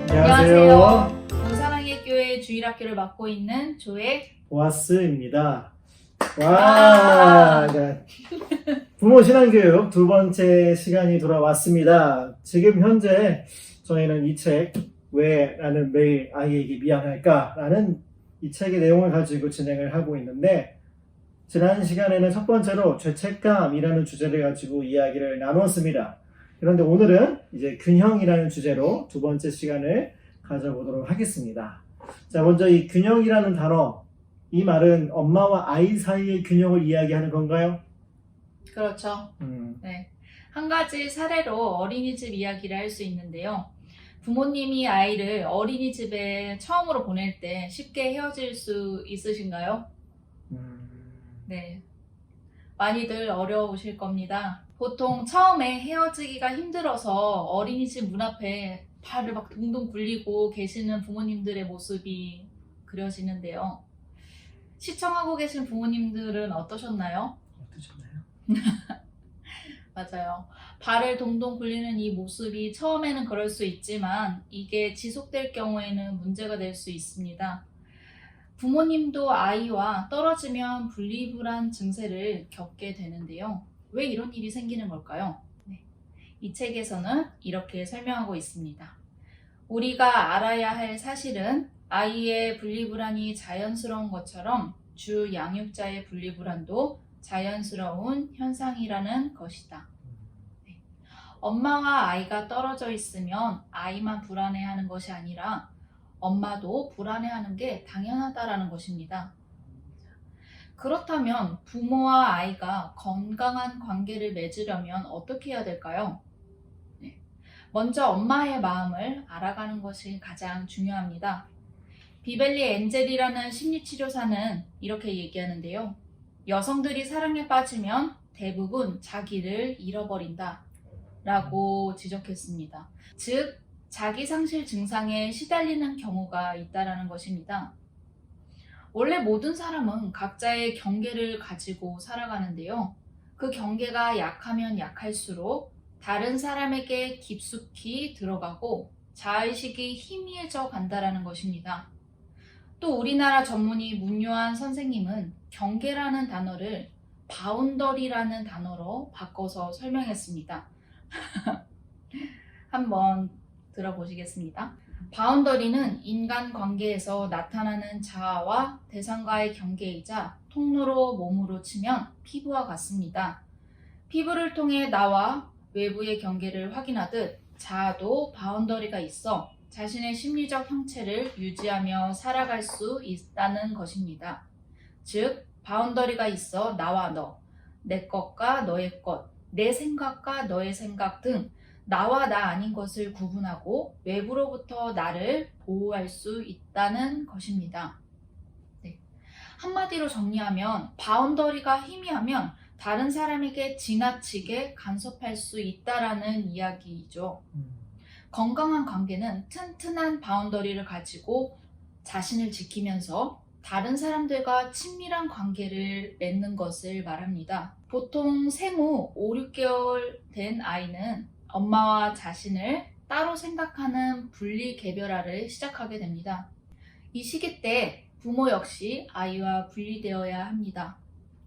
안녕하세요. 온사랑의 교회 주일학교를 맡고 있는 조의 보아스입니다. 와, 네. 부모 신앙교육 두 번째 시간이 돌아왔습니다. 지금 현재 저희는 이 책, 왜 나는 매일 아이에게 미안할까? 라는 이 책의 내용을 가지고 진행을 하고 있는데, 지난 시간에는 첫 번째로 죄책감이라는 주제를 가지고 이야기를 나누었습니다. 그런데 오늘은 이제 균형이라는 주제로 두 번째 시간을 가져보도록 하겠습니다. 자, 먼저 이 균형이라는 단어, 이 말은 엄마와 아이 사이의 균형을 이야기하는 건가요? 그렇죠. 네. 한 가지 사례로 어린이집 이야기를 할 수 있는데요. 부모님이 아이를 어린이집에 처음으로 보낼 때 쉽게 헤어질 수 있으신가요? 네. 많이들 어려우실 겁니다. 보통 처음에 헤어지기가 힘들어서 어린이집 문 앞에 발을 막 둥둥 굴리고 계시는 부모님들의 모습이 그려지는데요. 시청하고 계신 부모님들은 어떠셨나요? 어떠셨나요? 맞아요. 발을 동동 굴리는 이 모습이 처음에는 그럴 수 있지만 이게 지속될 경우에는 문제가 될 수 있습니다. 부모님도 아이와 떨어지면 분리불안 증세를 겪게 되는데요. 왜 이런 일이 생기는 걸까요? 네. 이 책에서는 이렇게 설명하고 있습니다. 우리가 알아야 할 사실은 아이의 분리불안이 자연스러운 것처럼 주 양육자의 분리불안도 자연스러운 현상이라는 것이다. 네. 엄마와 아이가 떨어져 있으면 아이만 불안해하는 것이 아니라 엄마도 불안해하는 게 당연하다라는 것입니다. 그렇다면 부모와 아이가 건강한 관계를 맺으려면 어떻게 해야 될까요? 네. 먼저 엄마의 마음을 알아가는 것이 가장 중요합니다. 비벨리 엔젤이라는 심리치료사는 이렇게 얘기하는데요. 여성들이 사랑에 빠지면 대부분 자기를 잃어버린다 라고 지적했습니다. 즉, 자기상실 증상에 시달리는 경우가 있다는 것입니다. 원래 모든 사람은 각자의 경계를 가지고 살아가는데요. 그 경계가 약하면 약할수록 다른 사람에게 깊숙이 들어가고 자의식이 희미해져 간다는 것입니다. 또 우리나라 전문의 문요한 선생님은 경계라는 단어를 바운더리라는 단어로 바꿔서 설명했습니다. 한번 들어보시겠습니다. 바운더리는 인간관계에서 나타나는 자아와 대상과의 경계이자 통로로 몸으로 치면 피부와 같습니다. 피부를 통해 나와 외부의 경계를 확인하듯 자아도 바운더리가 있어 자신의 심리적 형체를 유지하며 살아갈 수 있다는 것입니다. 즉, 바운더리가 있어 나와 너, 내 것과 너의 것, 내 생각과 너의 생각 등 나와 나 아닌 것을 구분하고 외부로부터 나를 보호할 수 있다는 것입니다. 네. 한마디로 정리하면 바운더리가 희미하면 다른 사람에게 지나치게 간섭할 수 있다라는 이야기이죠. 건강한 관계는 튼튼한 바운더리를 가지고 자신을 지키면서 다른 사람들과 친밀한 관계를 맺는 것을 말합니다. 보통 생후 5, 6개월 된 아이는 엄마와 자신을 따로 생각하는 분리개별화를 시작하게 됩니다. 이 시기 때 부모 역시 아이와 분리되어야 합니다.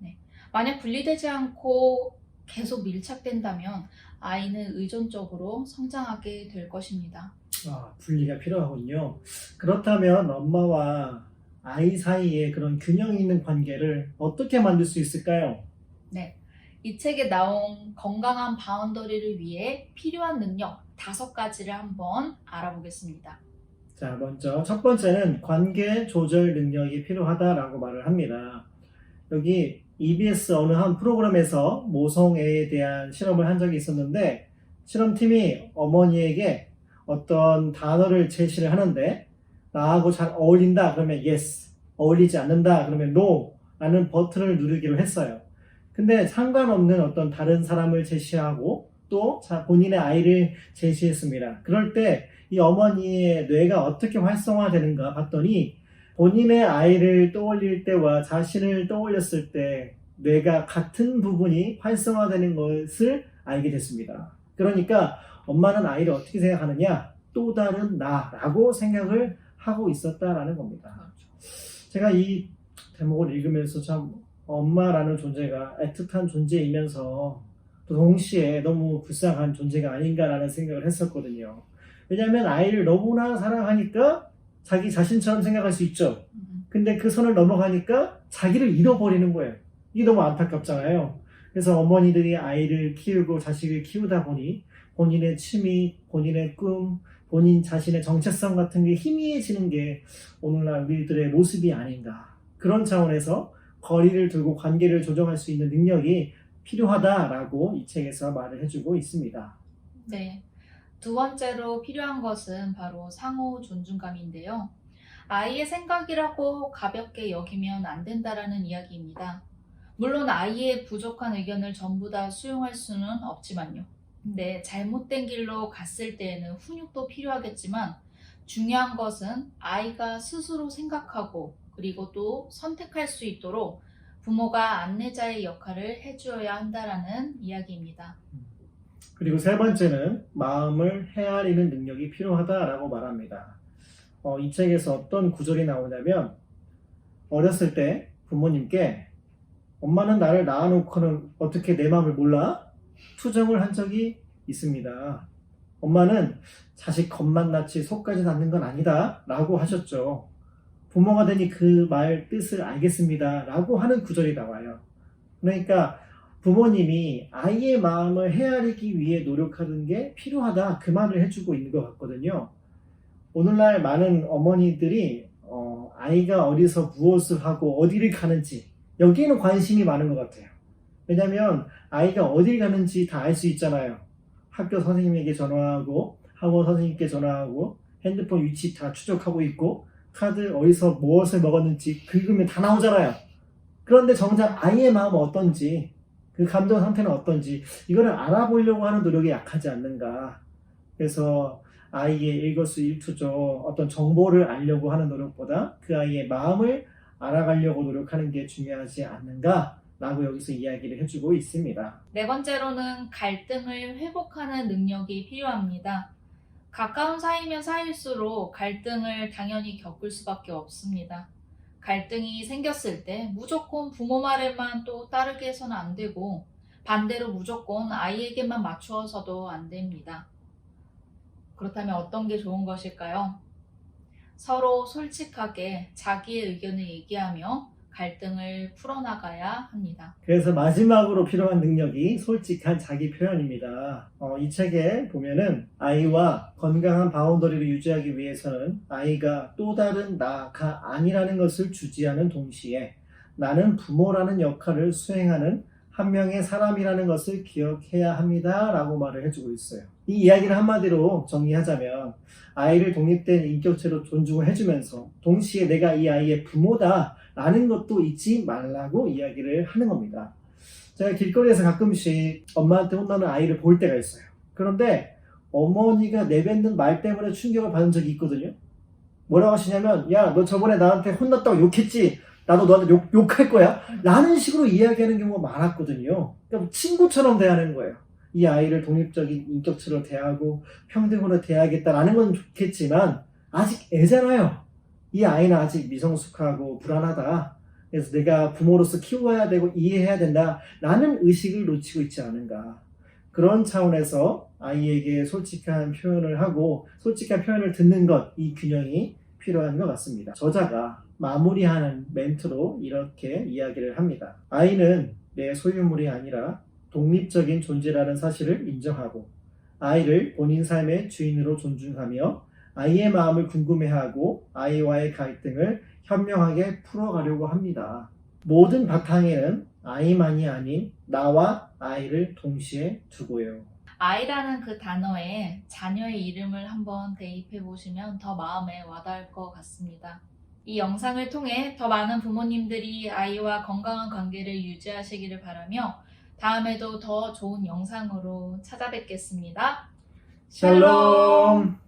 네. 만약 분리되지 않고 계속 밀착된다면 아이는 의존적으로 성장하게 될 것입니다. 분리가 필요하군요. 그렇다면 엄마와 아이 사이에 그런 균형 있는 관계를 어떻게 만들 수 있을까요? 네. 이 책에 나온 건강한 바운더리를 위해 필요한 능력 5가지를 한번 알아보겠습니다. 자, 먼저 첫 번째는 관계 조절 능력이 필요하다라고 말을 합니다. 여기 EBS 어느 한 프로그램에서 모성애에 대한 실험을 한 적이 있었는데, 실험팀이 어머니에게 어떤 단어를 제시를 하는데, 나하고 잘 어울린다 그러면 yes, 어울리지 않는다 그러면 no 라는 버튼을 누르기로 했어요. 근데 상관없는 어떤 다른 사람을 제시하고 또 본인의 아이를 제시했습니다. 그럴 때 이 어머니의 뇌가 어떻게 활성화되는가 봤더니 본인의 아이를 떠올릴 때와 자신을 떠올렸을 때 뇌가 같은 부분이 활성화되는 것을 알게 됐습니다. 그러니까 엄마는 아이를 어떻게 생각하느냐? 또 다른 나라고 생각을 하고 있었다라는 겁니다. 제가 이 대목을 읽으면서 참 엄마라는 존재가 애틋한 존재이면서 또 동시에 너무 불쌍한 존재가 아닌가라는 생각을 했었거든요. 왜냐하면 아이를 너무나 사랑하니까 자기 자신처럼 생각할 수 있죠. 근데 그 선을 넘어가니까 자기를 잃어버리는 거예요. 이게 너무 안타깝잖아요. 그래서 어머니들이 아이를 키우고 자식을 키우다 보니 본인의 취미, 본인의 꿈, 본인 자신의 정체성 같은 게 희미해지는 게 오늘날 우리들의 모습이 아닌가. 그런 차원에서 거리를 두고 관계를 조정할 수 있는 능력이 필요하다라고 이 책에서 말을 해주고 있습니다. 네. 두 번째로 필요한 것은 바로 상호 존중감인데요. 아이의 생각이라고 가볍게 여기면 안 된다라는 이야기입니다. 물론 아이의 부족한 의견을 전부 다 수용할 수는 없지만요. 근데 잘못된 길로 갔을 때에는 훈육도 필요하겠지만 중요한 것은 아이가 스스로 생각하고 그리고 또 선택할 수 있도록 부모가 안내자의 역할을 해주어야 한다라는 이야기입니다. 그리고 세 번째는 마음을 헤아리는 능력이 필요하다라고 말합니다. 이 책에서 어떤 구절이 나오냐면 어렸을 때 부모님께 엄마는 나를 낳아놓고는 어떻게 내 마음을 몰라? 투정을 한 적이 있습니다. 엄마는 자식 겉만 낳지 속까지 낳는 건 아니다 라고 하셨죠. 부모가 되니 그 말 뜻을 알겠습니다 라고 하는 구절이 나와요. 그러니까 부모님이 아이의 마음을 헤아리기 위해 노력하는 게 필요하다 그 말을 해주고 있는 것 같거든요. 오늘날 많은 어머니들이 아이가 어디서 무엇을 하고 어디를 가는지 여기에는 관심이 많은 것 같아요. 왜냐하면 아이가 어딜 가는지 다 알 수 있잖아요. 학교 선생님에게 전화하고 학원 선생님께 전화하고 핸드폰 위치 다 추적하고 있고 카드 어디서 무엇을 먹었는지 긁으면 다 나오잖아요. 그런데 정작 아이의 마음은 어떤지 그 감정 상태는 어떤지 이거를 알아보려고 하는 노력이 약하지 않는가. 그래서 아이의 일거수일투족 어떤 정보를 알려고 하는 노력보다 그 아이의 마음을 알아가려고 노력하는 게 중요하지 않는가 라고 여기서 이야기를 해주고 있습니다. 네 번째로는 갈등을 회복하는 능력이 필요합니다. 가까운 사이면 사이일수록 갈등을 당연히 겪을 수밖에 없습니다. 갈등이 생겼을 때 무조건 부모 말에만 또 따르게 해서는 안 되고 반대로 무조건 아이에게만 맞추어서도 안 됩니다. 그렇다면 어떤 게 좋은 것일까요? 서로 솔직하게 자기의 의견을 얘기하며 갈등을 풀어나가야 합니다. 그래서 마지막으로 필요한 능력이 솔직한 자기 표현입니다. 이 책에 보면은 아이와 건강한 바운더리를 유지하기 위해서는 아이가 또 다른 나가 아니라는 것을 주지하는 동시에 나는 부모라는 역할을 수행하는 한 명의 사람이라는 것을 기억해야 합니다 라고 말을 해주고 있어요. 이 이야기를 한마디로 정리하자면 아이를 독립된 인격체로 존중을 해주면서 동시에 내가 이 아이의 부모다 라는 것도 잊지 말라고 이야기를 하는 겁니다. 제가 길거리에서 가끔씩 엄마한테 혼나는 아이를 볼 때가 있어요. 그런데 어머니가 내뱉는 말 때문에 충격을 받은 적이 있거든요. 뭐라고 하시냐면 야, 너 저번에 나한테 혼났다고 욕했지? 나도 너한테 욕할 거야? 라는 식으로 이야기하는 경우가 많았거든요. 그러니까 친구처럼 대하는 거예요. 이 아이를 독립적인 인격체로 대하고 평등으로 대하겠다라는 건 좋겠지만 아직 애잖아요. 이 아이는 아직 미성숙하고 불안하다. 그래서 내가 부모로서 키워야 되고 이해해야 된다 라는 의식을 놓치고 있지 않은가. 그런 차원에서 아이에게 솔직한 표현을 하고 솔직한 표현을 듣는 것, 이 균형이 필요한 것 같습니다. 저자가 마무리하는 멘트로 이렇게 이야기를 합니다. 아이는 내 소유물이 아니라 독립적인 존재라는 사실을 인정하고 아이를 본인 삶의 주인으로 존중하며 아이의 마음을 궁금해하고 아이와의 갈등을 현명하게 풀어가려고 합니다. 모든 바탕에는 아이만이 아닌 나와 아이를 동시에 두고요. 아이라는 그 단어에 자녀의 이름을 한번 대입해 보시면 더 마음에 와닿을 것 같습니다. 이 영상을 통해 더 많은 부모님들이 아이와 건강한 관계를 유지하시기를 바라며 다음에도 더 좋은 영상으로 찾아뵙겠습니다. 샬롬.